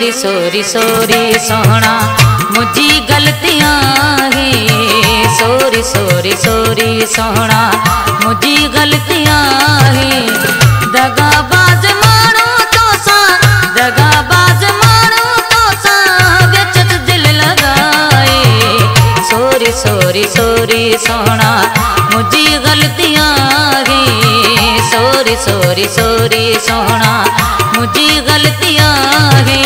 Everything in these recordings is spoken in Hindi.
सोरी सोरी सोहना मुझी गलतियां है। सोरी सोरी सोरी सोहना मुझी गलतियां है। दगाबाज मानो तो सा, दगाबाज मानो तो सा बेचत दिल लगाए। सोरी सोरी सोरी सोहना मुझी गलतियां है। सोरी सोरी सोरी सोहना मुझी गलतियां है।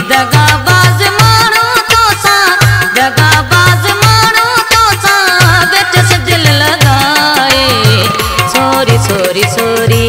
दगाबाज मानो तो सा, दगाबाज मानो तो सा बेचस दिल लगाए। सोरी सोरी सोरी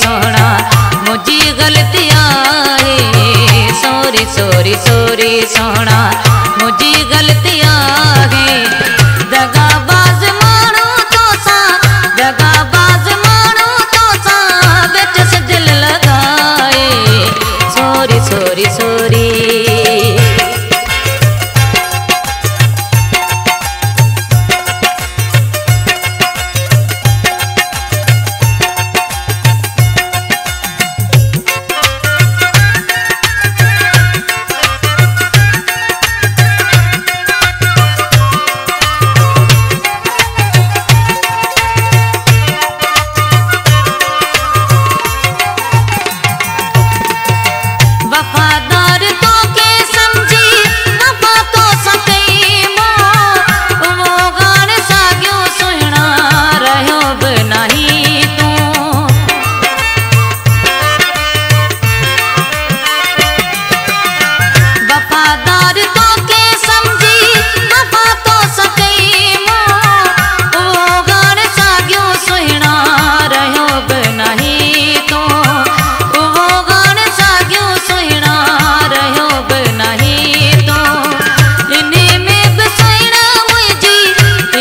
सोहना मुझी गलतियां है। सोरी सोरी सोरी सोहना मुझी गलतियां है। दगाबाज मानो तो सा, दगाबाज मानो तो सा बेचस दिल लगाए। सोरी सोरी सोरी वफादार तो के समझी वफा तो सकई मो। वो गान सागियो सुहना रहो बनाही तू। वफादार तो के समझी वफा तो सकई मो। वो गान सागियो सुहना रहो बनाही तू। वो गान सागियो सुहना रहो बनाही तो। इन्हें में बसैना मुझी,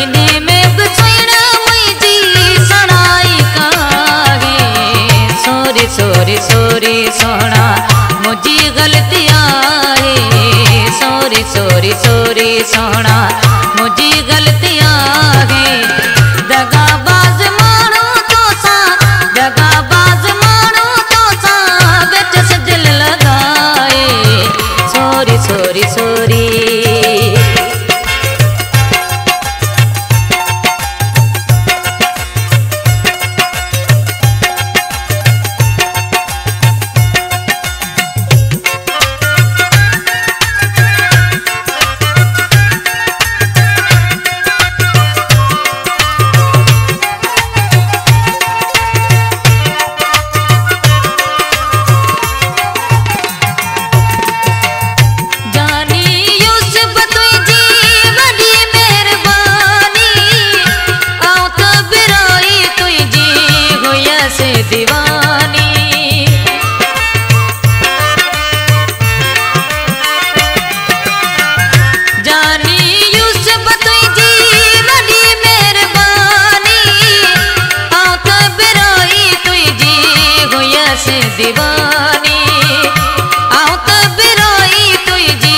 इन्हें में बसैना मुझी सनाई काहे। सोरी सोरी सोरी सोहना मुझी गलतियां है। सोरी सोरी सोरी सोहना मुझी गलतियां है। दगाबाज मानो तो सा, दगाबाज मानो तो सा बेचस दिल लगाए। सोरी सोरी सोरी दीवानी आओ तब रोई तुझी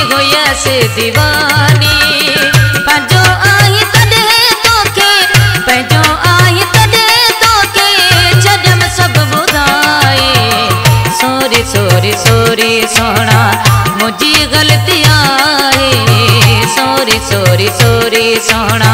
होया से दीवानी। पंजो आई तडे तोखे, पंजो आई तडे तोखे छडम सब बुधाए। सोरी सोरी सोरी सोहना मुझी गलतियां है। सोरी सोना